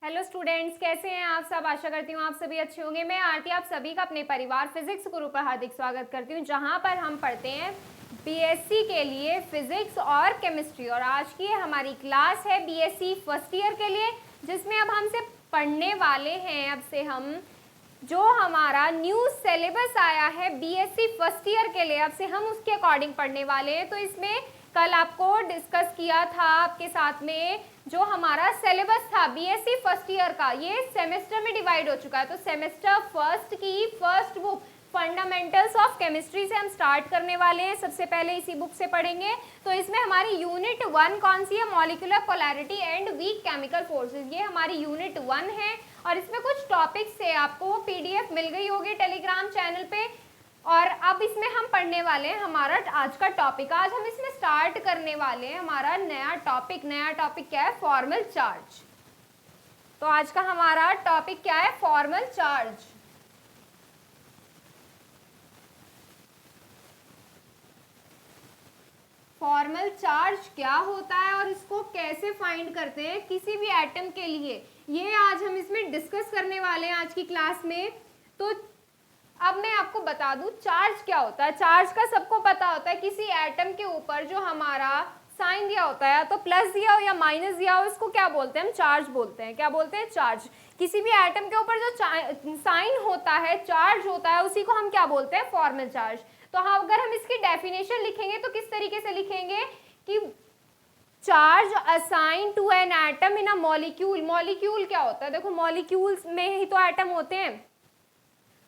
Hello students, कैसे हैं आप सब। आशा करती हूँ आप सभी अच्छे होंगे। मैं आरती आप सभी का अपने परिवार फिजिक्स गुरु पर हार्दिक स्वागत करती हूँ, जहाँ पर हम पढ़ते हैं बीएससी के लिए फिजिक्स और केमिस्ट्री। और आज की हमारी क्लास है बीएससी फर्स्ट ईयर के लिए, जिसमें अब हमसे पढ़ने वाले हैं अब से हम जो हमारा न्यू सिलेबस आया है बीएससी फर्स्ट ईयर के लिए, अब से हम उसके अकॉर्डिंग पढ़ने वाले हैं। तो इसमें कल आपको डिस्कस किया था आपके साथ में जो हमारा सिलेबस था बीएससी फर्स्ट ईयर का, ये सेमेस्टर में डिवाइड हो चुका है। तो सेमेस्टर फर्स्ट की first book fundamentals of chemistry से हम स्टार्ट करने वाले हैं। सबसे पहले इसी बुक से पढ़ेंगे। तो इसमें हमारी यूनिट 1 कौन सी है? Molecular polarity and weak chemical forces. ये हमारी यूनिट 1 है और इसमें कुछ टॉपिक्स से आपको पीडीएफ मिल गई होगी टेलीग्राम चैनल पे। और अब इसमें हम पढ़ने वाले हैं हमारा आज का टॉपिक। आज हम इसमें स्टार्ट करने वाले हैं हमारा नया टॉपिक। नया टॉपिक क्या है? Formal charge. तो आज का हमारा टॉपिक क्या है? Formal charge. फॉर्मल चार्ज क्या होता है और इसको कैसे फाइंड करते हैं किसी भी एटम के लिए, ये आज हम इसमें डिस्कस करने वाले हैं आज की क्लास में। तो अब मैं आपको बता दूं चार्ज क्या होता है। चार्ज का सबको पता होता है, किसी एटम के ऊपर जो हमारा साइन दिया होता है, या तो प्लस दिया हो या माइनस दिया हो, इसको क्या बोलते हैं? हम चार्ज बोलते हैं। क्या बोलते हैं? चार्ज। किसी भी एटम के ऊपर जो साइन होता है, चार्ज होता है, उसी को हम क्या बोलते हैं? Formal charge. तो हाँ, अगर हम इसकी डेफिनेशन लिखेंगे तो किस तरीके से लिखेंगे कि charge assign to an atom in a molecule. Molecule क्या होता है? देखो, मॉलिक्यूल्स में ही तो एटम होते हैं।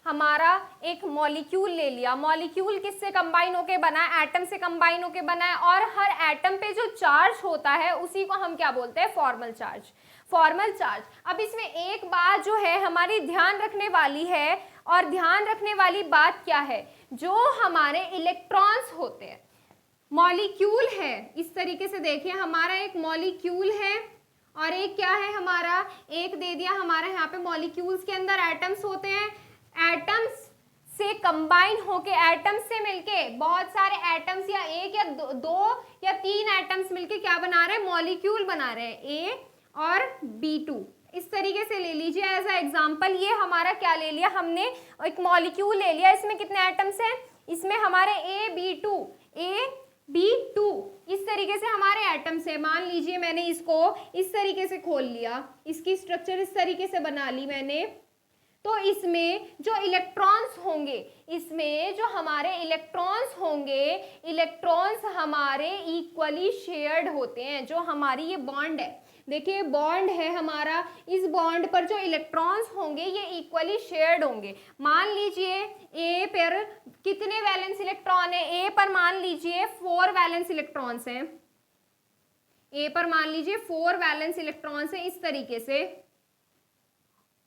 हमारा एक मॉलिक्यूल ले लिया, मॉलिक्यूल किससे कंबाइन होके बना है? एटम से कंबाइन होके बना है। और हर एटम पे जो चार्ज होता है उसी को हम क्या बोलते हैं? Formal charge. Formal charge. अब इसमें एक बात जो है हमारी ध्यान रखने वाली है, और ध्यान रखने वाली बात क्या है? जो हमारे इलेक्ट्रॉन्स होते हैं, मॉलिक्यूल है, इस तरीके से देखिए, हमारा एक मॉलिक्यूल है और एक क्या है हमारा, एक दे दिया हमारा यहाँ पे मॉलिक्यूल्स के अंदर एटम्स होते हैं। एटम्स से कंबाइन होके, एटम्स से मिलके बहुत सारे एटम्स या एक या दो या तीन एटम्स मिलके क्या बना रहे हैं? मॉलिक्यूल बना रहे हैं, ए और B2। इस तरीके से ले लीजिए एज अ एग्जांपल। ये हमारा क्या ले लिया हमने? एक मॉलिक्यूल ले लिया। इसमें कितने एटम्स हैं? इसमें हमारे AB2 इस तरीके से हमारे एटम्स है। मान लीजिए मैंने इसको इस तरीके से खोल लिया, इसकी स्ट्रक्चर इस तरीके से बना ली मैंने। तो इसमें जो इलेक्ट्रॉन्स होंगे, इसमें जो हमारे इलेक्ट्रॉन्स होंगे, इलेक्ट्रॉन्स हमारे इक्वली शेयर्ड होते हैं। जो हमारी ये बॉन्ड है, देखिए बॉन्ड है हमारा, इस बॉन्ड पर जो इलेक्ट्रॉन्स होंगे ये इक्वली शेयर्ड होंगे। मान लीजिए ए पर कितने वैलेंस इलेक्ट्रॉन है? ए पर मान लीजिए 4 वैलेंस इलेक्ट्रॉन्स हैं। ए पर मान लीजिए 4 वैलेंस इलेक्ट्रॉन्स हैं इस तरीके से।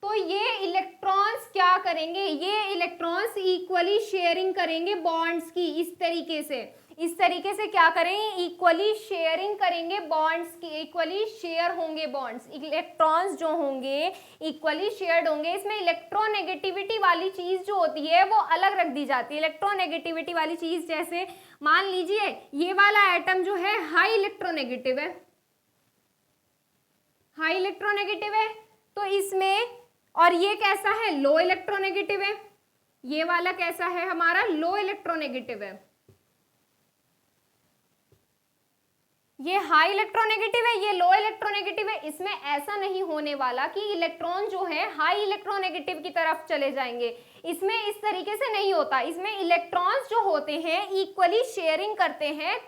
तो ये इलेक्ट्रॉन्स क्या करेंगे? ये इलेक्ट्रॉन्स इक्वली शेयरिंग करेंगे बॉन्ड्स की, इस तरीके से। इस तरीके से क्या करेंगे? इक्वली शेयरिंग करेंगे बॉन्ड्स की, इक्वली शेयर होंगे बॉन्ड्स। इलेक्ट्रॉन्स जो होंगे इक्वली शेयर्ड होंगे। इसमें इलेक्ट्रोनेगेटिविटी वाली चीज जो होती है वो अलग रख दी जाती है। इलेक्ट्रोनेगेटिविटी वाली चीज जैसे मान लीजिए ये वाला एटम जो है हाई इलेक्ट्रोनेगेटिव है, हाई इलेक्ट्रोनेगेटिव है। तो इसमें, और ये कैसा है? लो इलेक्ट्रोनेगेटिव है। ये वाला कैसा है हमारा? लो इलेक्ट्रोनेगेटिव है। ये हाई इलेक्ट्रोनेगेटिव है, ये लो इलेक्ट्रोनेगेटिव है। इसमें ऐसा नहीं होने वाला कि इलेक्ट्रॉन जो है हाई इलेक्ट्रोनेगेटिव की तरफ चले जाएंगे। इसमें इस तरीके से नहीं होता। इसमें इलेक्ट्रॉन्स जो होते हैं इक्वली शेयरिंग करते हैं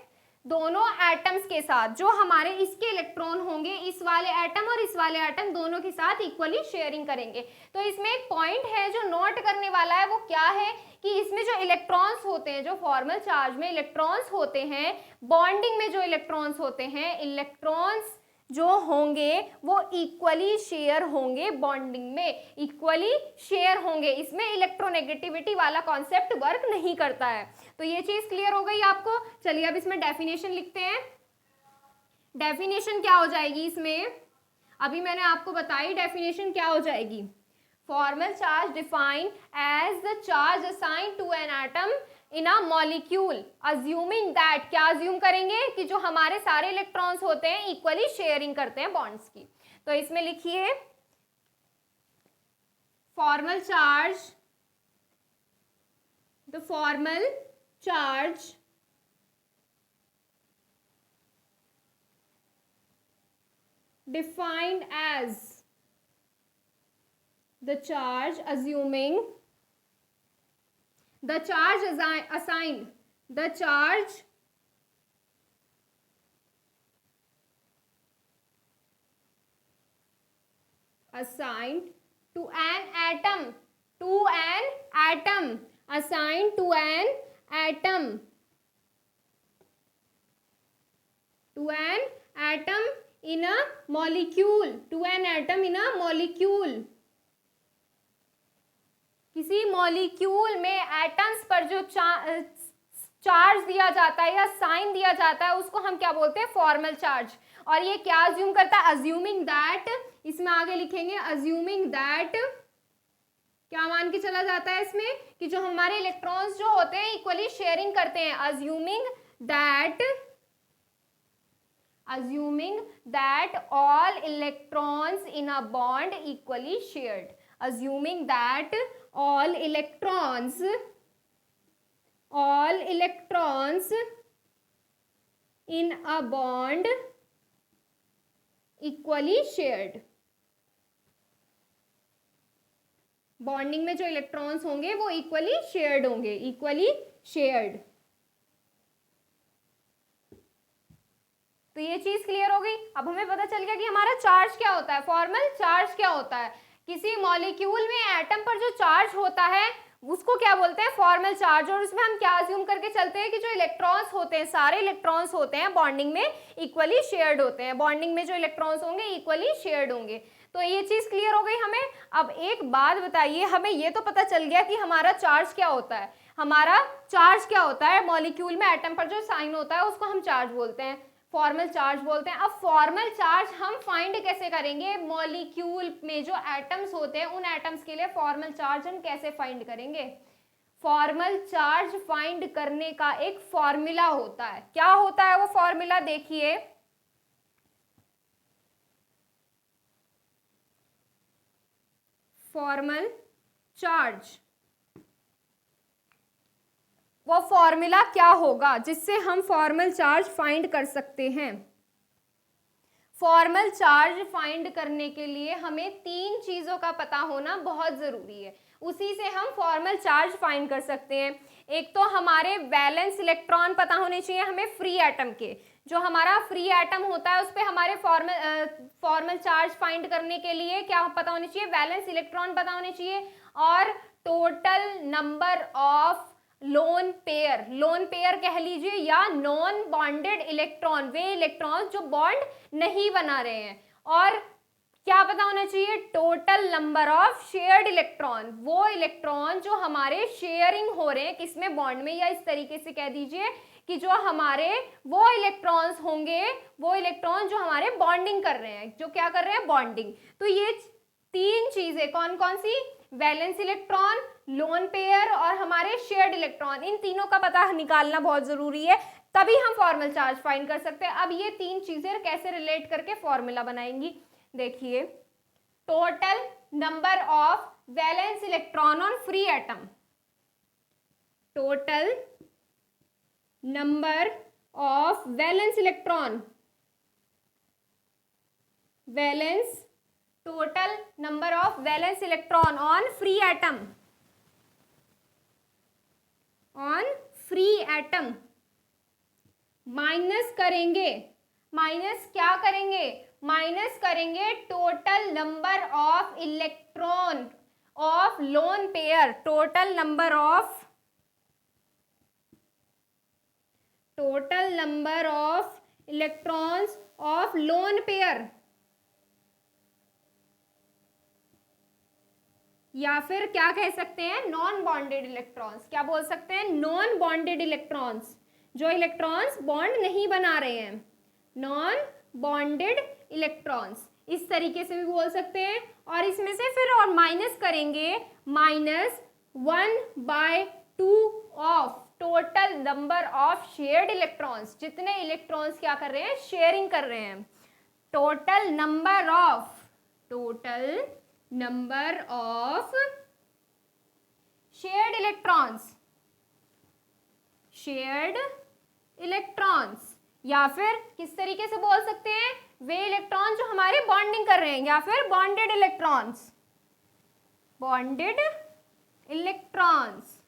दोनों एटम्स के साथ। जो हमारे इसके इलेक्ट्रॉन होंगे, इस वाले एटम और इस वाले एटम दोनों के साथ इक्वली शेयरिंग करेंगे। तो इसमें एक पॉइंट है जो नोट करने वाला है, वो क्या है कि इसमें जो इलेक्ट्रॉन्स होते हैं, जो फॉर्मल चार्ज में इलेक्ट्रॉन्स होते हैं, बॉन्डिंग में जो इलेक्ट्रॉन्स होते हैं, इलेक्ट्रॉन्स जो होंगे वो इक्वली शेयर होंगे बॉन्डिंग में, इक्वली शेयर होंगे। इसमें इलेक्ट्रोनेगेटिविटी वाला कॉन्सेप्ट वर्क नहीं करता है। तो ये चीज क्लियर हो गई आपको। चलिए अब इसमें डेफिनेशन लिखते हैं। डेफिनेशन क्या हो जाएगी इसमें? अभी मैंने आपको बताई डेफिनेशन क्या हो जाएगी। Formal charge defined as the charge assigned to an atom in a molecule assuming that, क्या अज्यूम करेंगे कि जो हमारे सारे इलेक्ट्रॉन्स होते हैं इक्वली शेयरिंग करते हैं बॉन्ड्स की। तो इसमें लिखिए formal charge, the formal charge defined as the charge assuming the charge assigned the charge assigned to an atom assigned to an atom in a molecule किसी मॉलिक्यूल में एटम्स पर जो चार्ज दिया जाता है या साइन दिया जाता है उसको हम क्या बोलते हैं, फॉर्मल चार्ज। और ये क्या अज्यूम करता है, अज्यूमिंग दैट, इसमें आगे लिखेंगे अज्यूमिंग दैट, क्या मान के चला जाता है इसमें कि जो हमारे इलेक्ट्रॉन्स जो होते हैं इक्वली शेयरिंग करते हैं, assuming that all electrons in a bond equally shared, assuming that all electrons in a bond equally shared, bonding में जो इलेक्ट्रॉन्स होंगे वो इक्वली शेयर्ड होंगे, इक्वली शेयर्ड। तो ये चीज क्लियर हो गई। अब हमें पता चल गया कि हमारा चार्ज क्या होता है, फॉर्मल चार्ज क्या होता है। किसी मॉलिक्यूल में एटम पर जो चार्ज होता है उसको क्या बोलते हैं, फॉर्मल चार्ज। और उसमें हम क्या अज्यूम करके चलते हैं कि जो इलेक्ट्रॉन्स होते हैं, सारे इलेक्ट्रॉन्स होते हैं बॉन्डिंग में इक्वली शेयर्ड होते हैं, बॉन्डिंग में जो इलेक्ट्रॉन्स होंगे इक्वली शेयर्ड होंगे। तो ये चीज क्लियर हो गई हमें। अब एक बात बताइए, हमें ये तो पता चल गया कि हमारा चार्ज क्या होता है, हमारा चार्ज क्या होता है, मॉलिक्यूल में एटम पर जो साइन होता है उसको हम चार्ज बोलते हैं, फॉर्मल चार्ज बोलते हैं। अब फॉर्मल चार्ज हम फाइंड कैसे करेंगे, मॉलिक्यूल में जो एटम्स होते हैं उन एटम्स के लिए फॉर्मल चार्ज हम कैसे फाइंड करेंगे। फॉर्मल चार्ज फाइंड करने का एक फॉर्मूला होता है, क्या होता है वो फॉर्मूला देखिए। फॉर्मल चार्ज, वो फॉर्मूला क्या होगा जिससे हम फॉर्मल चार्ज फाइंड कर सकते हैं। फॉर्मल चार्ज फाइंड करने के लिए हमें 3 चीजों का पता होना बहुत जरूरी है, उसी से हम फॉर्मल चार्ज फाइंड कर सकते हैं। एक तो हमारे वैलेंस इलेक्ट्रॉन पता होने चाहिए हमें फ्री एटम के, जो हमारा फ्री एटम होता है उस पर हमारे फॉर्मल चार्ज फाइंड करने के लिए क्या पता होने चाहिए, वैलेंस इलेक्ट्रॉन पता होने चाहिए। और total number of lone pair कह लीजिए या नॉन बॉन्डेड इलेक्ट्रॉन, वे इलेक्ट्रॉन जो बॉन्ड नहीं बना रहे हैं। और क्या पता होना चाहिए, total number of shared electron, वो इलेक्ट्रॉन जो हमारे शेयरिंग हो रहे हैं किसमें, बॉन्ड में, या इस तरीके से कह दीजिए कि जो हमारे वो इलेक्ट्रॉन्स होंगे, वो इलेक्ट्रॉन जो हमारे बॉन्डिंग कर रहे हैं, जो क्या कर रहे हैं, बॉन्डिंग। तो ये 3 चीजें कौन कौन सी, वैलेंस इलेक्ट्रॉन, लोन पेयर और हमारे शेयर्ड इलेक्ट्रॉन, इन तीनों का पता निकालना बहुत जरूरी है, तभी हम फॉर्मल चार्ज फाइंड कर सकते हैं। अब ये 3 चीजें कैसे रिलेट करके फॉर्मूला बनाएंगी, देखिए। Total number of valence electron on free atom, total number of valence electron, valence, total number of valence electron on free atom, on free atom, minus करेंगे, माइनस क्या करेंगे, माइनस करेंगे total number of electron of lone pair, total number of electrons of lone pair, या फिर क्या कह सकते हैं, नॉन बॉन्डेड इलेक्ट्रॉन्स। क्या बोल सकते हैं, नॉन बॉन्डेड इलेक्ट्रॉन्स, जो इलेक्ट्रॉन्स बॉन्ड नहीं बना रहे हैं, नॉन बॉन्डेड इलेक्ट्रॉन्स, इस तरीके से भी बोल सकते हैं। और इसमें से फिर और माइनस करेंगे, -1/2 of total number of shared electrons, जितने इलेक्ट्रॉन्स क्या कर रहे हैं, शेयरिंग कर रहे हैं, total number number of shared electrons, या फिर किस तरीके से बोल सकते हैं, वे इलेक्ट्रॉन जो हमारे बॉन्डिंग कर रहे हैं, या फिर बॉन्डेड इलेक्ट्रॉन्स,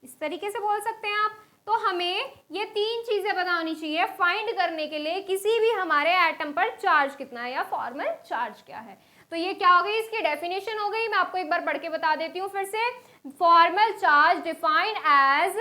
इस तरीके से बोल सकते हैं आप। तो हमें ये तीन चीजें पता होनी चाहिए फाइंड करने के लिए किसी भी हमारे एटम पर चार्ज कितना है या फॉर्मल चार्ज क्या है। तो ये क्या हो गई, इसकी डेफिनेशन हो गई। मैं आपको एक बार पढ़ के बता देती हूँ फिर से। Formal charge defined as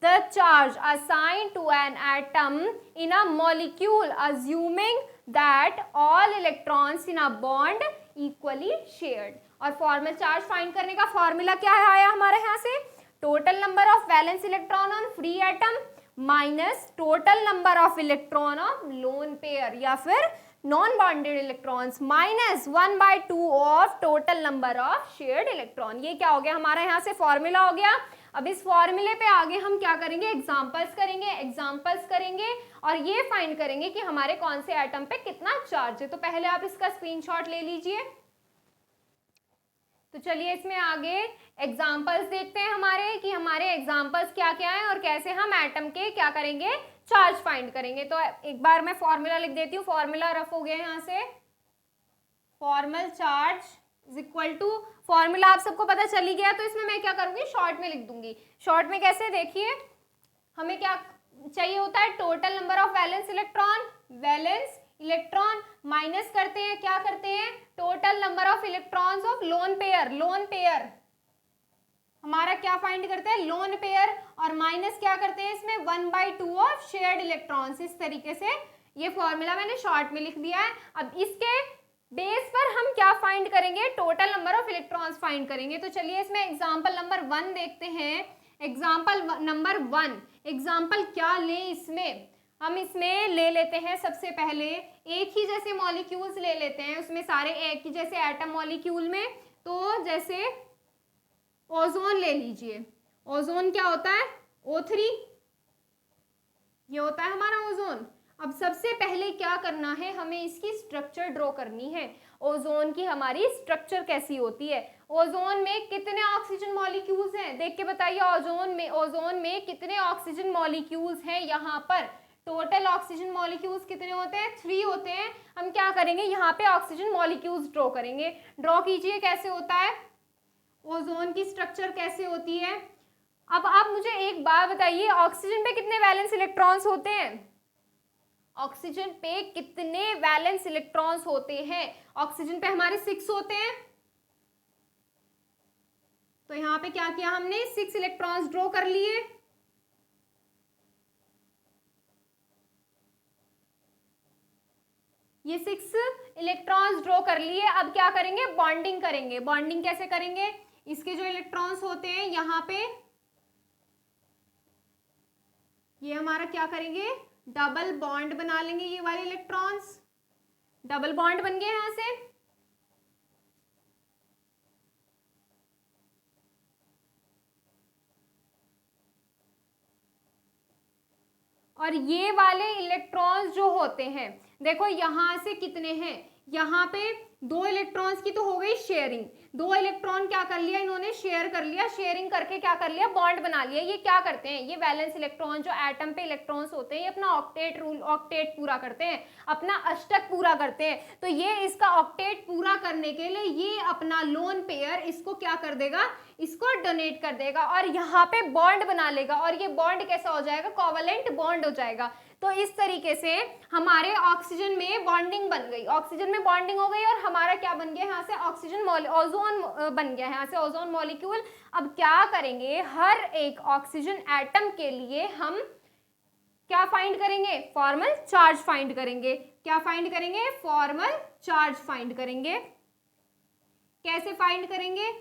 the charge assigned to an atom in a molecule assuming that all electrons in a bond equally shared। और फॉर्मल चार्ज फाइंड करने का फॉर्मूला क्या आया हमारे यहाँ से, total number of valence electron on free atom minus total number of electron of lone pair या फिर non bonded electrons minus 1/2 of total number of shared electron. ये क्या हो गया हमारा यहाँ से फॉर्मूला हो गया। अब इस फॉर्मूले पे आगे हम क्या करेंगे, एग्जांपल्स करेंगे और ये फाइंड करेंगे कि हमारे कौन से एटम पे कितना चार्ज है। तो पहले आप इसका स्क्रीनशॉट ले लीजिए। तो चलिए इसमें आगे एग्जांपल्स देखते हैं हमारे कि हमारे एग्जांपल्स क्या क्या हैं और कैसे हम एटम के क्या करेंगे, चार्ज फाइंड करेंगे। तो एक बार मैं फॉर्मूला लिख देती हूँ, फॉर्मूला रफ हो गया यहाँ से। Formal charge is equal to, formula आप सबको पता चली गया, तो इसमें मैं क्या करूंगी, शॉर्ट में लिख दूंगी। शॉर्ट में कैसे, देखिए हमें क्या चाहिए होता है, total number of valence electron minus करते हैं, क्या करते हैं, total number of electrons of lone pair हमारा क्या फाइंड करते हैं, लोन पेयर, और माइनस क्या करते हैं इसमें 1/2 ऑफ शेयर्ड इलेक्ट्रॉन्स। इस तरीके से ये फॉर्मूला मैंने शॉर्ट में लिख दिया है। अब इसके बेस पर हम क्या फाइंड करेंगे, total number of electrons find करेंगे। तो चलिए इसमें एग्जांपल नंबर 1 देखते हैं। एग्जांपल नंबर 1, एग्जांपल क्या लें इसमें, हम इसमें ले लेते हैं सबसे पहले एक ही जैसे मॉलिक्यूल्स ले लेते हैं, उसमें सारे एक ही जैसे एटम मॉलिक्यूल में। तो जैसे ओजोन ले लीजिए, ओजोन क्या होता है, O3, ये होता है हमारा ओजोन। अब सबसे पहले क्या करना है, हमें इसकी स्ट्रक्चर ड्रॉ करनी है। ओजोन की हमारी स्ट्रक्चर कैसी होती है, ओजोन में कितने ऑक्सीजन मॉलिक्यूल्स हैं, देख के बताइए। ओजोन में कितने ऑक्सीजन मॉलिक्यूल्स हैं, यहाँ पर टोटल ऑक्सीजन मॉलिक्यूल्स कितने होते हैं, 3 होते हैं। हम क्या करेंगे, यहाँ पे ऑक्सीजन मॉलिक्यूल्स ड्रॉ करेंगे। ड्रॉ कीजिए कैसे होता है, ओजोन की स्ट्रक्चर कैसे होती है। अब आप मुझे एक बात बताइए, ऑक्सीजन पे कितने वैलेंस इलेक्ट्रॉन्स होते हैं, ऑक्सीजन पे कितने वैलेंस इलेक्ट्रॉन्स होते हैं, ऑक्सीजन पे हमारे 6 होते हैं। तो यहां पे क्या किया हमने, 6 इलेक्ट्रॉन्स ड्रॉ कर लिए। ये 6 इलेक्ट्रॉन्स ड्रॉ कर लिए। अब क्या करेंगे, बॉन्डिंग करेंगे। बॉन्डिंग कैसे करेंगे, इसके जो इलेक्ट्रॉन्स होते हैं यहाँ पे, ये हमारा क्या करेंगे, डबल बॉन्ड बना लेंगे। ये वाले इलेक्ट्रॉन्स डबल बॉन्ड बन गए यहां से। और ये वाले इलेक्ट्रॉन्स जो होते हैं, देखो यहां से कितने हैं, यहाँ पे 2 इलेक्ट्रॉन्स की तो हो गई शेयरिंग, 2 इलेक्ट्रॉन क्या कर लिया इन्होंने, शेयर कर लिया। शेयरिंग करके क्या कर लिया, बॉन्ड बना लिया। ये क्या करते हैं, ये वैलेंस इलेक्ट्रॉन जो एटम पे इलेक्ट्रॉन्स होते हैं, ये अपना ऑक्टेट पूरा करते हैं, अपना अष्टक पूरा करते हैं। तो ये इसका ऑक्टेट पूरा करने के लिए ये अपना लोन पेयर इसको क्या कर देगा, इसको डोनेट कर देगा और यहाँ पे बॉन्ड बना लेगा। और ये बॉन्ड कैसा हो जाएगा, कोवलेंट बॉन्ड हो जाएगा। तो इस तरीके से हमारे ऑक्सीजन में बॉन्डिंग बन गई, ऑक्सीजन में बॉन्डिंग हो गई और हमारा क्या बन गया, यहाँ से ओजोन बन गया है, यहाँ से ओजोन मॉलिक्यूल। अब क्या करेंगे, हर एक ऑक्सीजन एटम के लिए हम क्या फाइंड करेंगे, फॉर्मल चार्ज फाइंड करेंगे। क्या फाइंड करेंगे, फॉर्मल चार्ज फाइंड करेंगे। कैसे फाइंड करेंगे,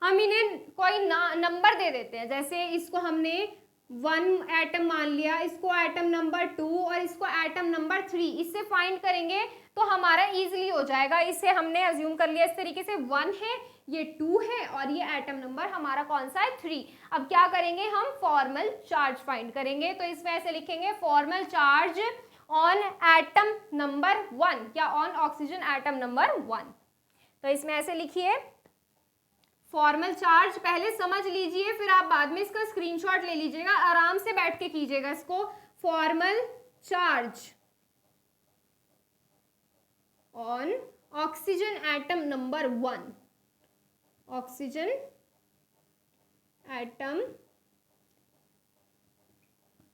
हम इन्हें कोई नंबर दे देते हैं। जैसे इसको हमने 1 एटम मान लिया, इसको एटम नंबर 2 और इसको एटम नंबर 3, इससे फाइंड करेंगे तो हमारा इजीली हो जाएगा। इसे हमने अज्यूम कर लिया इस तरीके से, 1 है, ये 2 है और ये एटम नंबर हमारा कौन सा है, 3। अब क्या करेंगे, हम फॉर्मल चार्ज फाइंड करेंगे। तो इस वजह से लिखेंगे formal charge on atom number 1 या ऑन ऑक्सीजन एटम नंबर 1। तो इसमें ऐसे लिखिए, फॉर्मल चार्ज पहले समझ लीजिए, फिर आप बाद में इसका स्क्रीनशॉट ले लीजिएगा, आराम से बैठ के कीजिएगा इसको। Formal charge on oxygen atom number 1, oxygen atom,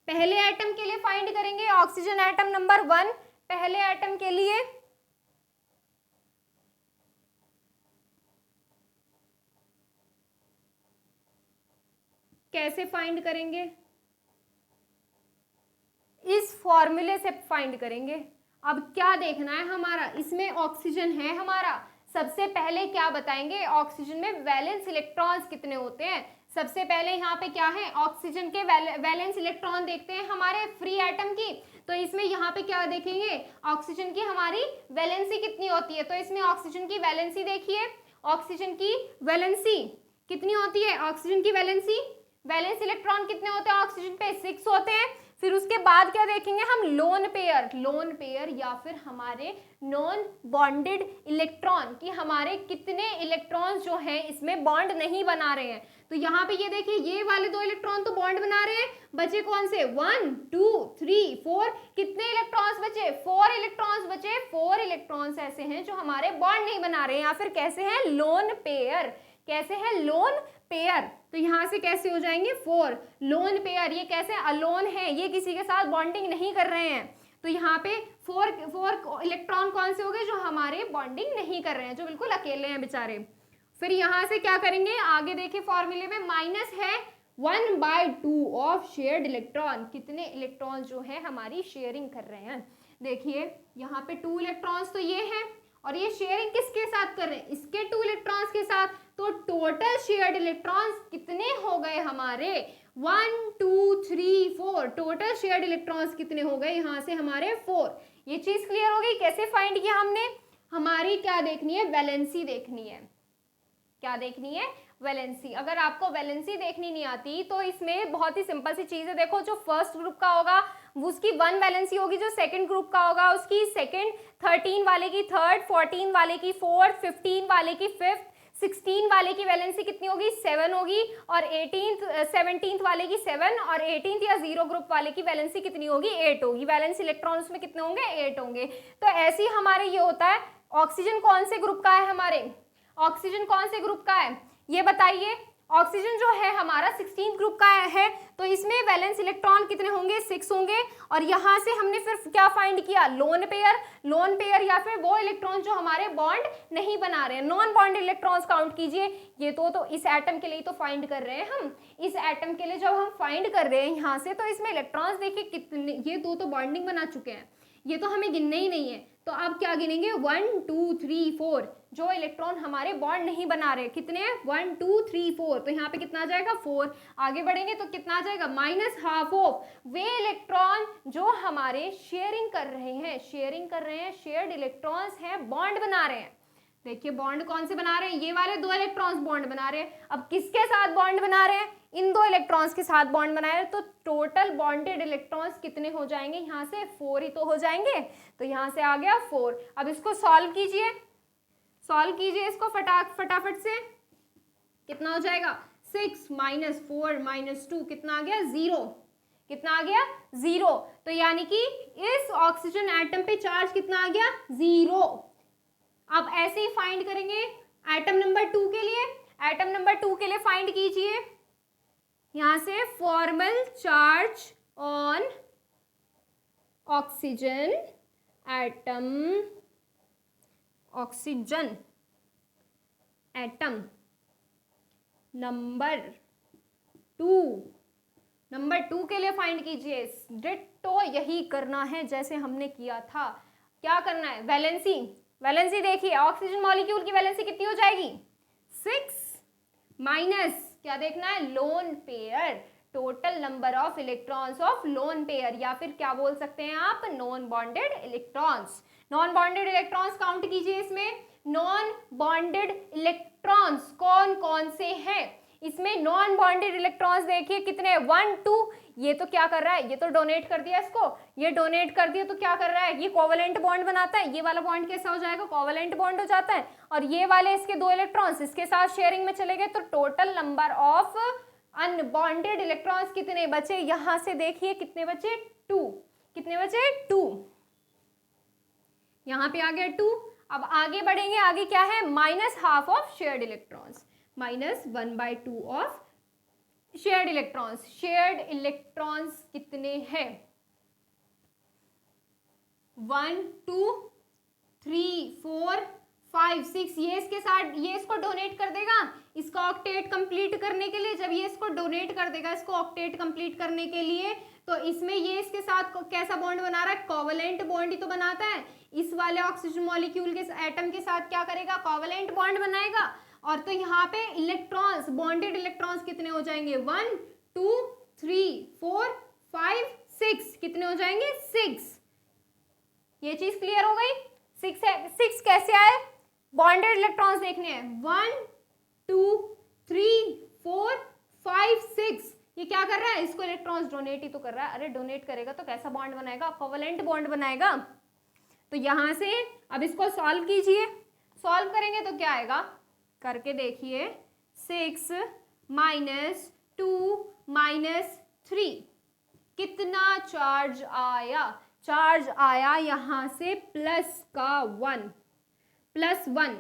पहले एटम के लिए फाइंड करेंगे ऑक्सीजन एटम नंबर 1, पहले एटम के लिए कैसे फाइंड करेंगे, इस फॉर्मूले से फाइंड करेंगे। अब क्या देखना है हमारा, इसमें ऑक्सीजन है हमारा, सबसे पहले क्या बताएंगे, ऑक्सीजन में वैलेंस इलेक्ट्रॉन्स कितने होते हैं। सबसे पहले यहाँ पे क्या है, ऑक्सीजन के वैलेंस इलेक्ट्रॉन देखते हैं हमारे फ्री एटम की। तो इसमें यहाँ पे क्या देखेंगे, ऑक्सीजन की हमारी वैलेंसी कितनी होती है। तो इसमें ऑक्सीजन की वैलेंसी देखिए, ऑक्सीजन की वैलेंसी कितनी होती है, ऑक्सीजन की वैलेंसी, वैलेंस इलेक्ट्रॉन कितने होते हैं ऑक्सीजन पे, 6 होते हैं। फिर उसके बाद क्या देखेंगे हम, लोन पेयर, लोन पेयर या फिर हमारे नॉन बॉन्डेड इलेक्ट्रॉन कि हमारे कितने इलेक्ट्रॉन्स जो हैं इसमें बॉन्ड नहीं बना रहे हैं। तो यहाँ पे ये देखिए, ये वाले 2 इलेक्ट्रॉन तो बॉन्ड बना रहे हैं, बचे कौन से, 1 2 3 4, कितने इलेक्ट्रॉन्स बचे, 4 इलेक्ट्रॉन्स बचे। 4 इलेक्ट्रॉन्स ऐसे हैं जो हमारे बॉन्ड नहीं बना रहे हैं, या फिर कैसे हैं, लोन पेयर, कैसे है, लोन पेयर। तो यहाँ से कैसे हो जाएंगे, 4 लोन पेयर, ये कैसे अलोन है, ये किसी के साथ बॉन्डिंग नहीं कर रहे हैं। तो यहाँ पे 4 इलेक्ट्रॉन कौन से हो गए, जो हमारे बॉन्डिंग नहीं कर रहे हैं, जो बिल्कुल अकेले हैं बेचारे। फिर यहाँ से क्या करेंगे, आगे देखिए फॉर्मूले में माइनस है 1/2 ऑफ शेयर्ड इलेक्ट्रॉन, कितने इलेक्ट्रॉन जो है हमारी शेयरिंग कर रहे हैं। देखिए यहाँ पे 2 इलेक्ट्रॉन्स तो ये हैं, और ये शेयरिंग किसके साथ कर रहे हैं, इसके 2 इलेक्ट्रॉन्स के साथ। तो टोटल शेयर्ड इलेक्ट्रॉन्स कितने हो गए हमारे, 1 2 3 4, टोटल शेयर्ड इलेक्ट्रॉन्स कितने हो गए यहाँ से हमारे 4। ये चीज क्लियर हो गई, कैसे फाइंड किया हमने, हमारी क्या देखनी है, वैलेंसी देखनी है, क्या देखनी है, वैलेंसी। अगर आपको वैलेंसी देखनी नहीं आती तो इसमें बहुत ही सिंपल सी चीज है, देखो जो फर्स्ट ग्रुप का होगा उसकी 1 वैलेंसी होगी, जो सेकंड ग्रुप का होगा उसकी सेकंड, 13 वाले की थर्ड, 14 वाले की फोर्थ, 15 वाले की फिफ्थ, 16 वाले की वैलेंसी कितनी होगी, 7 होगी, और 17th वाले की 7, और 18th या 0 ग्रुप वाले की वैलेंसी कितनी होगी, 8 होगी। वैलेंस इलेक्ट्रॉन उसमें कितने होंगे, 8 होंगे। तो ऐसे ही हमारे ये होता है, ऑक्सीजन कौन से ग्रुप का है हमारे, ऑक्सीजन कौन से ग्रुप का है ये बताइए। ऑक्सीजन जो है हमारा 16th ग्रुप का है, तो इसमें वैलेंस इलेक्ट्रॉन कितने होंगे, 6 होंगे। और यहाँ से हमने फिर क्या फाइंड किया, लोन पेयर, लोन पेयर या फिर वो इलेक्ट्रॉन जो हमारे बॉन्ड नहीं बना रहे हैं, नॉन बॉन्डेड इलेक्ट्रॉन्स काउंट कीजिए। ये तो इस एटम के लिए तो फाइंड कर रहे हैं हम, इस एटम के लिए जब हम फाइंड कर रहे हैं यहाँ से, तो इसमें इलेक्ट्रॉन्स देखिए कितने, ये दो तो बॉन्डिंग बना चुके हैं, ये तो हमें गिनने ही नहीं है। तो अब क्या गिनेंगे, 1 2 3 4, जो इलेक्ट्रॉन हमारे बॉन्ड नहीं बना रहे, कितने हैं, 1 2 3 4। तो यहाँ पे कितना आ जाएगा, 4। आगे बढ़ेंगे तो कितना आ जाएगा, -12 ऑफ वे इलेक्ट्रॉन जो हमारे शेयरिंग कर रहे हैं, शेयरिंग कर रहे हैं, शेयर्ड इलेक्ट्रॉन्स हैं, बॉन्ड बना रहे हैं। देखिए बॉन्ड कौन से बना रहे हैं, ये वाले 2 इलेक्ट्रॉन्स बॉन्ड बना रहे हैं। अब किसके साथ बॉन्ड बना रहे हैं, इन 2 इलेक्ट्रॉन्स के साथ बॉन्ड बनाए, तो टोटल बॉन्डेड इलेक्ट्रॉन्स कितने हो जाएंगे, यहाँ से 4 ही तो हो जाएंगे। तो यहाँ से आ गया 4। अब इसको सॉल्व कीजिए, सॉल्व कीजिए इसको फटाफट से, कितना हो जाएगा, 6 -4 -2 कितना आ गया, 0। कितना आ गया, 0। तो यानी कि इस ऑक्सीजन एटम पे चार्ज कितना आ गया, 0। अब ऐसे ही फाइंड करेंगे एटम नंबर 2 के लिए। एटम नंबर 2 के लिए फाइंड कीजिए, यहां से formal charge on oxygen atom, oxygen atom number 2, number 2 के लिए फाइंड कीजिए। डिट्टो यही करना है जैसे हमने किया था। क्या करना है, वैलेंसी, वैलेंसी देखिए, ऑक्सीजन मॉलिक्यूल की वैलेंसी कितनी हो जाएगी, 6 माइनस क्या देखना है, lone pair, total number of electrons of lone pair, या फिर क्या बोल सकते हैं आप, non bonded electrons. Non bonded electrons count कीजिए इसमें। नॉन बॉन्डेड इलेक्ट्रॉन्स कौन कौन से हैं, इसमें नॉन बॉन्डेड इलेक्ट्रॉन्स देखिए कितने, 1 2, ये तो क्या कर रहा है, ये तो डोनेट कर दिया इसको, ये डोनेट कर दिया तो क्या कर रहा है, ये कोवेलेंट बॉन्ड बनाता है, ये वाला बॉन्ड कैसा हो जाएगा, कोवेलेंट बॉन्ड हो जाता है, और ये वाले इसके 2 इलेक्ट्रॉन्स इसके साथ शेयरिंग में चले गए, तो total number of unbonded electrons कितने बचे, यहां से देखिए कितने बचे, 2, कितने बचे, 2, यहां पे आ गया 2। अब आगे बढ़ेंगे, आगे क्या है, -½ of shared electrons, -1/2 of shared electrons. Shared electrons कितने हैं, 1 2 3 4 5 6, ये इसके साथ, ये इसको डोनेट कर देगा इसका ऑक्टेट कंप्लीट करने के लिए, जब ये इसको डोनेट कर देगा इसको ऑक्टेट कंप्लीट करने के लिए, तो इसमें ये इसके साथ कैसा बॉन्ड बना रहा है, कोवेलेंट बॉन्ड ही तो बनाता है, इस वाले ऑक्सीजन मॉलिक्यूल के एटम के साथ क्या करेगा, कोवेलेंट बॉन्ड बनाएगा, और तो यहाँ पे इलेक्ट्रॉन्स, बॉन्डेड इलेक्ट्रॉन्स कितने हो जाएंगे, 1 2 3 4 5 6, कितने हो जाएंगे, 6, ये चीज क्लियर हो गई, 6 है, 6 कैसे आए, बॉन्डेड इलेक्ट्रॉन्स देखने हैं, 1 2 3 4 5 6, ये क्या कर रहा है, इसको इलेक्ट्रॉन्स डोनेट ही तो कर रहा है, अरे डोनेट करेगा तो कैसा बॉन्ड बनाएगा, कोवेलेंट बॉन्ड बनाएगा, तो यहां से अब इसको सॉल्व कीजिए, सॉल्व करेंगे तो क्या आएगा, करके देखिए, 6 - 2 - 3, कितना चार्ज आया, चार्ज आया यहां से प्लस का 1, +1,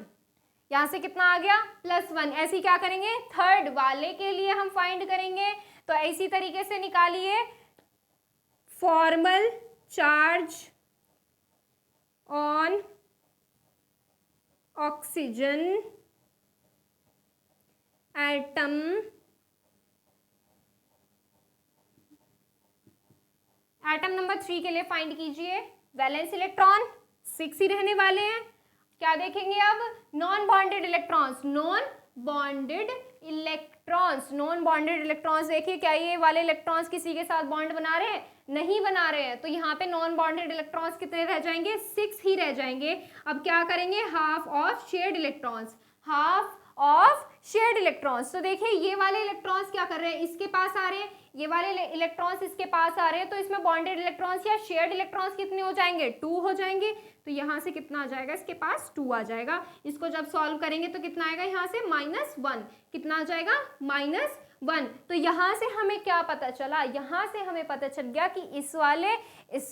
यहां से कितना आ गया, +1, ऐसे क्या करेंगे, थर्ड वाले के लिए हम फाइंड करेंगे, तो इसी तरीके से निकालिए, formal charge on oxygen atom atom number 3 के लिए फाइंड कीजिए, वैलेंस इलेक्ट्रॉन 6 ही रहने वाले हैं, क्या देखेंगे अब, non bonded electrons, non bonded electrons, non bonded electrons देखिए, क्या ये वाले इलेक्ट्रॉन्स किसी के साथ बॉन्ड बना रहे हैं, नहीं बना रहे हैं, तो यहाँ पे नॉन बॉन्डेड इलेक्ट्रॉन्स कितने रह जाएंगे, 6 ही रह जाएंगे। अब क्या करेंगे, half of shared electrons, half of shared electrons, तो देखिए ये वाले इलेक्ट्रॉन्स क्या कर रहे हैं, इसके पास आ रहे हैं, ये वाले इलेक्ट्रॉन्स इसके पास आ रहे हैं, तो इसमें बॉन्डेड इलेक्ट्रॉन्स या शेयर्ड इलेक्ट्रॉन्स कितने हो जाएंगे, 2 हो जाएंगे, तो यहाँ से कितना आ जाएगा, इसके पास 2 आ जाएगा, इसको जब सॉल्व करेंगे तो कितना आएगा, यहाँ से -1, कितना आ जाएगा, -1, तो यहाँ से हमें क्या पता चला, यहाँ से हमें पता चल गया कि इस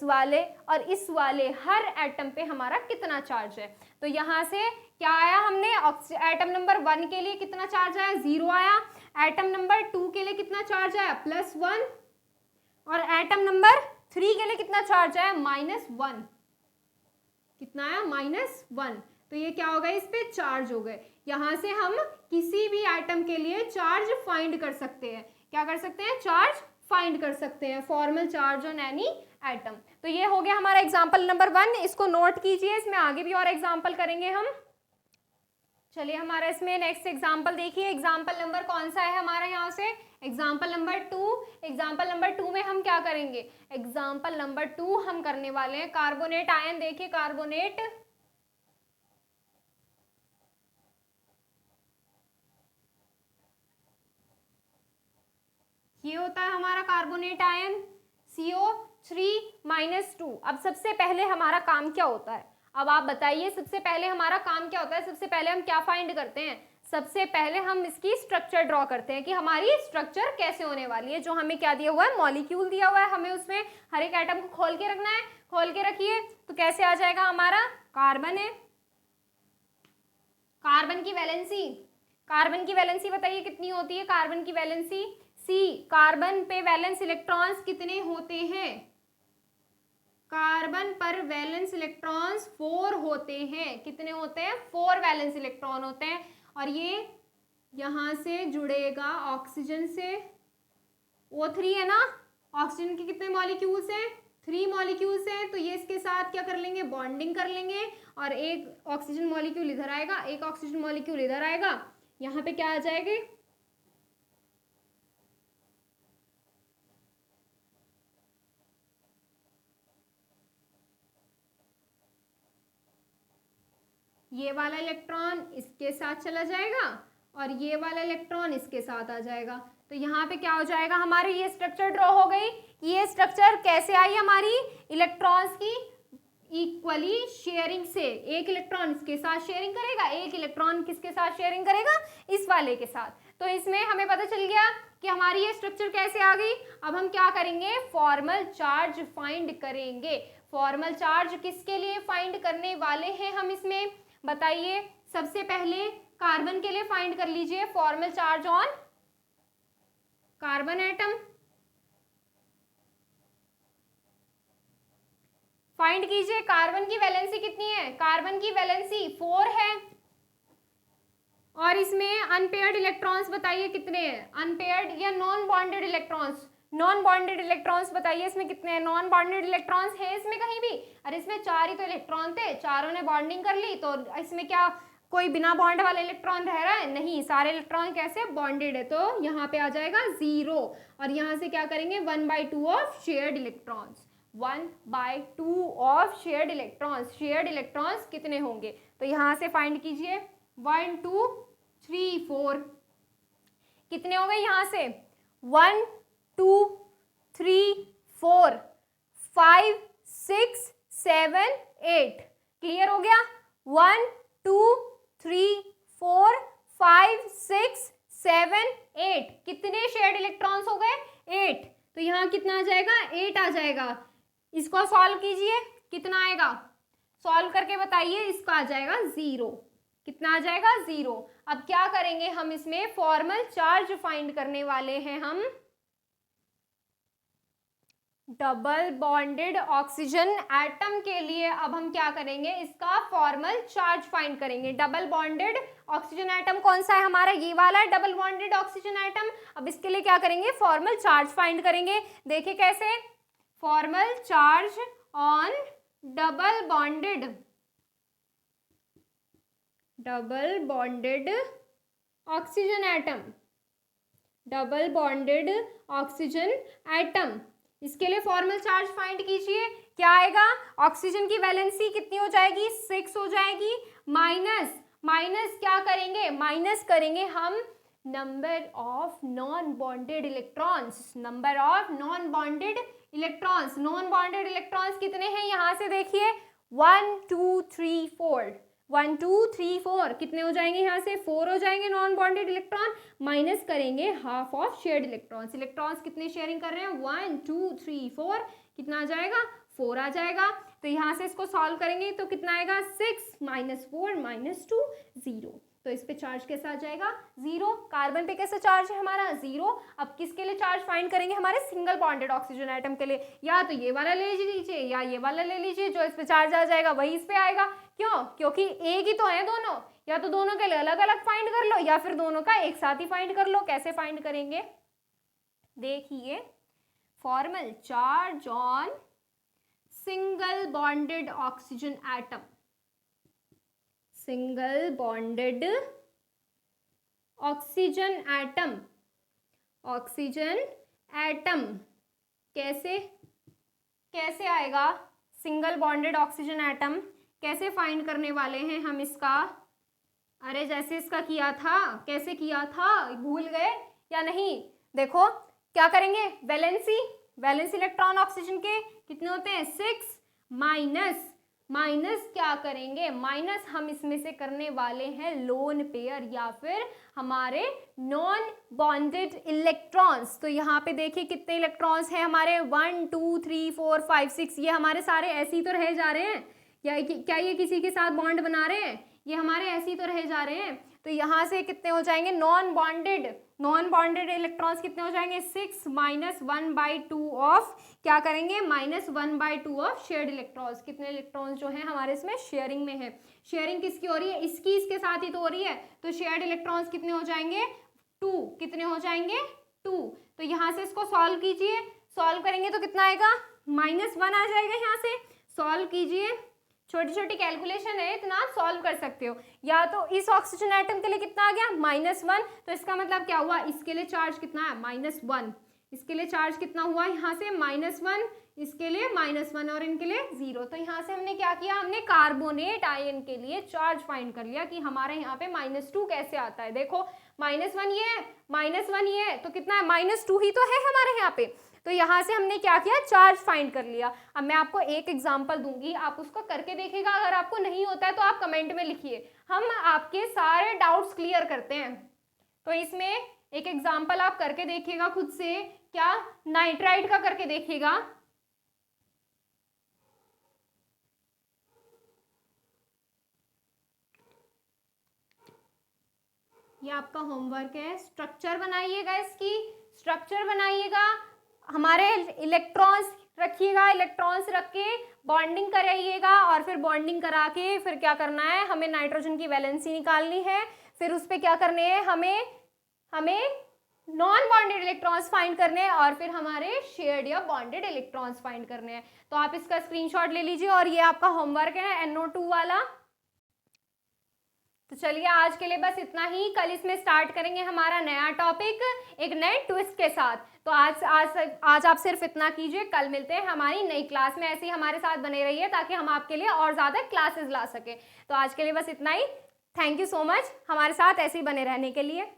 वाले और इस वाले हर एटम पे हमारा कितना चार्ज है, तो यहाँ से क्या आया, हमने एटम नंबर 1 के लिए कितना चार्ज आया, 0 आया, एटम नंबर 2 के लिए कितना चार्ज आया, +1, और एटम नंबर 3 के लिए कितना चार्ज आया, -1, कितना आया, -1, तो ये क्या हो गया, इस पे चार्ज हो गए, यहां से हम किसी भी एटम के लिए चार्ज फाइंड कर सकते हैं, क्या कर सकते हैं, चार्ज फाइंड कर सकते हैं, formal charge on any atom. तो ये हो गया हमारा एग्जांपल नंबर 1, इसको नोट कीजिए, इसमें आगे भी और एग्जांपल करेंगे हम। चलिए हमारा इसमें नेक्स्ट एग्जांपल देखिए, एग्जांपल नंबर कौन सा है हमारा, यहाँ से एग्जांपल नंबर 2। एग्जांपल नंबर 2 में हम क्या करेंगे, एग्जांपल नंबर 2 हम करने वाले हैं कार्बोनेट आयन, देखिए कार्बोनेट, ये होता है हमारा कार्बोनेट आयन CO3-2। अब सबसे पहले हमारा काम क्या होता है, अब आप बताइए, सबसे पहले हमारा काम क्या होता है, सबसे पहले हम क्या फाइंड करते हैं, सबसे पहले हम इसकी स्ट्रक्चर ड्रॉ करते हैं कि हमारी स्ट्रक्चर कैसे होने वाली है, जो हमें क्या दिया हुआ है, मॉलिक्यूल दिया हुआ है, हमें उसमें हर एक एटम को खोल के रखना है, खोल के रखिए, तो कैसे आ जाएगा, हमारा कार्बन है, कार्बन की वैलेंसी बताइए कितनी होती है, कार्बन की वैलेंसी C, कार्बन पे वैलेंस इलेक्ट्रॉन्स कितने होते हैं, कार्बन पर वैलेंस इलेक्ट्रॉन्स 4 होते हैं, कितने होते हैं, 4 वैलेंस इलेक्ट्रॉन होते हैं, और ये यहां से जुड़ेगा ऑक्सीजन से, O3 है ना, ऑक्सीजन के कितने मॉलिक्यूल्स हैं, 3 मॉलिक्यूल्स हैं, तो ये इसके साथ क्या कर लेंगे, बॉन्डिंग कर लेंगे, और एक ऑक्सीजन मॉलिक्यूल इधर आएगा, एक ऑक्सीजन मॉलिक्यूल इधर आएगा, यहाँ पे क्या आ जाएगी, ये वाला इलेक्ट्रॉन इसके साथ चला जाएगा, और ये वाला इलेक्ट्रॉन इसके साथ आ जाएगा। तो यहाँ पे क्या हो जाएगा, हमारी ये स्ट्रक्चर ड्रॉ हो गई। ये स्ट्रक्चर कैसे आई हमारी, इलेक्ट्रॉन्स की इक्वली शेयरिंग से। एक इलेक्ट्रॉन इसके साथ शेयरिंग करेगा, एक इलेक्ट्रॉन किसके साथ शेयरिंग करेगा, इस वाले के साथ। तो इसमें हमें पता चल गया कि हमारी ये स्ट्रक्चर कैसे आ गई। अब हम क्या करेंगे, फॉर्मल चार्ज फाइंड करेंगे। फॉर्मल चार्ज किसके लिए फाइंड करने वाले हैं हम इसमें, बताइए। सबसे पहले कार्बन के लिए फाइंड कर लीजिए, formal charge on carbon atom. Find कीजिए कार्बन की वैलेंसी कितनी है, कार्बन की वैलेंसी 4 है। और इसमें अनपेयर्ड इलेक्ट्रॉन्स बताइए कितने हैं, अनपेयर्ड या non bonded electrons, non bonded electrons बताइए इसमें कितने हैं, नॉन बॉन्डेड इलेक्ट्रॉन्स है इसमें कहीं भी। अरे इसमें 4 ही तो इलेक्ट्रॉन थे, चारों ने बॉन्डिंग कर ली, तो इसमें क्या कोई बिना बॉन्ड वाला इलेक्ट्रॉन रह रहा है, नहीं, सारे इलेक्ट्रॉन कैसे बॉन्डेड है। तो यहाँ पे आ जाएगा 0। और यहाँ से क्या करेंगे, 1/2 of shared electrons, 1/2 of shared electrons. Shared electrons कितने होंगे, तो यहाँ से फाइंड कीजिए, 1 2 3 4 कितने हो गए, यहाँ से 1 2 3 4 5 6 7 8 क्लियर हो गया। 1 2 3 4 5 6 7 8 कितने शेयर्ड इलेक्ट्रॉन्स हो गए, 8। तो यहाँ कितना आ जाएगा, 8 आ जाएगा। इसको सॉल्व कीजिए, कितना आएगा, सॉल्व करके बताइए। इसका आ जाएगा 0, कितना आ जाएगा, 0। अब क्या करेंगे हम, इसमें फॉर्मल चार्ज फाइंड करने वाले हैं हम। डबल बॉन्डेड ऑक्सीजन एटम के लिए अब हम क्या करेंगे, इसका फॉर्मल चार्ज फाइंड करेंगे। डबल बॉन्डेड ऑक्सीजन एटम कौन सा है हमारा, ये वाला डबल बॉन्डेड ऑक्सीजन एटम। अब इसके लिए क्या करेंगे, फॉर्मल चार्ज फाइंड करेंगे। देखिए कैसे, formal charge on double bonded oxygen atom, double bonded oxygen atom. इसके लिए फॉर्मल चार्ज फाइंड कीजिए, क्या आएगा, ऑक्सीजन की वैलेंसी कितनी हो जाएगी, 6 हो जाएगी। माइनस क्या करेंगे, माइनस करेंगे हम number of non bonded electrons, number of non bonded electrons. Non bonded electrons कितने हैं, यहाँ से देखिए 1 2 3 4 1 2 3 4 कितने हो जाएंगे, यहाँ से 4 हो जाएंगे नॉन बॉन्डेड इलेक्ट्रॉन। माइनस करेंगे half of shared electrons. Electrons कितने शेयरिंग कर रहे हैं, 1 2 3 4 कितना आ जाएगा, 4 आ जाएगा। तो यहाँ से इसको सॉल्व करेंगे तो कितना आएगा, 6 - 4 - 2 0। तो इस पे चार्ज कैसा आ जाएगा, 0। कार्बन पे कैसा चार्ज है हमारा, 0। अब किसके लिए चार्ज फाइंड करेंगे, हमारे सिंगल बॉन्डेड ऑक्सीजन एटम के लिए। या तो ये वाला ले लीजिए या ये वाला ले लीजिए, जो इस पे चार्ज आ जाएगा वही इस पे आएगा। क्यों, क्योंकि एक ही तो है दोनों, या तो दोनों के लिए अलग अलग फाइंड कर लो या फिर दोनों का एक साथ ही फाइंड कर लो। कैसे फाइंड करेंगे, देखिए, formal charge on single bonded oxygen atom, single bonded oxygen atom, oxygen atom कैसे कैसे आएगा, सिंगल बॉन्डेड ऑक्सीजन एटम कैसे फाइंड करने वाले हैं हम इसका। अरे जैसे इसका किया था, कैसे किया था, भूल गए या नहीं। देखो क्या करेंगे, वैलेंस इलेक्ट्रॉन ऑक्सीजन के कितने होते हैं, 6। माइनस क्या करेंगे, माइनस हम इसमें से करने वाले हैं लोन पेयर या फिर हमारे नॉन बॉन्डेड इलेक्ट्रॉन्स। तो यहाँ पे देखिए कितने इलेक्ट्रॉन्स हैं हमारे, 1 2 3 4 5 6। ये हमारे सारे ऐसे ही तो रह जा रहे हैं, या क्या ये किसी के साथ बॉन्ड बना रहे हैं, ये हमारे ऐसे ही तो रह जा रहे हैं। तो यहाँ से कितने हो जाएंगे, नॉन बॉन्डेड इलेक्ट्रॉन्स कितने हो जाएंगे, 6 - 1/2 ऑफ क्या करेंगे, -1/2 ऑफ शेयर्ड इलेक्ट्रॉन्स। कितने इलेक्ट्रॉन्स जो हैं हमारे इसमें शेयरिंग में है। शेयरिंग किसकी हो रही है, इसके साथ ही तो हो रही है। तो शेयर्ड इलेक्ट्रॉन्स कितने हो जाएंगे, 2। कितने हो जाएंगे, 2। तो यहाँ से इसको सॉल्व कीजिए, सॉल्व करेंगे तो कितना आएगा, -1 आ जाएगा। यहाँ से सॉल्व कीजिए, छोटी छोटी कैलकुलेशन है, इतना आप सॉल्व कर सकते हो। या तो इस ऑक्सीजन एटम के लिए कितना आ गया, -1। तो इसका मतलब क्या हुआ, इसके लिए चार्ज कितना है, -1। इसके लिए चार्ज कितना हुआ यहाँ से -1, इसके लिए -1 और इनके लिए 0। तो यहाँ से हमने क्या किया, हमने कार्बोनेट आयन के लिए चार्ज फाइंड कर लिया कि हमारे यहाँ पे -2 कैसे आता है। देखो -1 ये है, -1 ये है, तो कितना है, -2 ही तो है हमारे यहाँ पे। तो यहाँ से हमने क्या किया, चार्ज फाइंड कर लिया। अब मैं आपको एक एग्जाम्पल दूंगी, आप उसको करके देखिएगा। अगर आपको नहीं होता है तो आप कमेंट में लिखिए, हम आपके सारे डाउट्स क्लियर करते हैं। तो इसमें एक एग्जाम्पल आप करके देखिएगा खुद से, क्या, नाइट्राइड का करके देखिएगा। ये आपका होमवर्क है, स्ट्रक्चर बनाइएगा, इसकी स्ट्रक्चर बनाइएगा, हमारे इलेक्ट्रॉन्स रखिएगा, इलेक्ट्रॉन्स रख के बॉन्डिंग कराइएगा, और फिर बॉन्डिंग करा के फिर क्या करना है, हमें नाइट्रोजन की वैलेंसी निकालनी है। फिर उस पर क्या करने हैं, हमें नॉन बॉन्डेड इलेक्ट्रॉन्स फाइंड करने हैं, और फिर हमारे शेयर्ड या बॉन्डेड इलेक्ट्रॉन्स फाइंड करने हैं। तो आप इसका स्क्रीनशॉट ले लीजिए, और ये आपका होमवर्क है NO2 वाला। तो चलिए आज के लिए बस इतना ही, कल इसमें स्टार्ट करेंगे हमारा नया टॉपिक एक नए ट्विस्ट के साथ। तो आज आप सिर्फ इतना कीजिए, कल मिलते हैं हमारी नई क्लास में। ऐसे ही हमारे साथ बने रहिए ताकि हम आपके लिए और ज़्यादा क्लासेस ला सकें। तो आज के लिए बस इतना ही, थैंक यू सो मच हमारे साथ ऐसे ही बने रहने के लिए।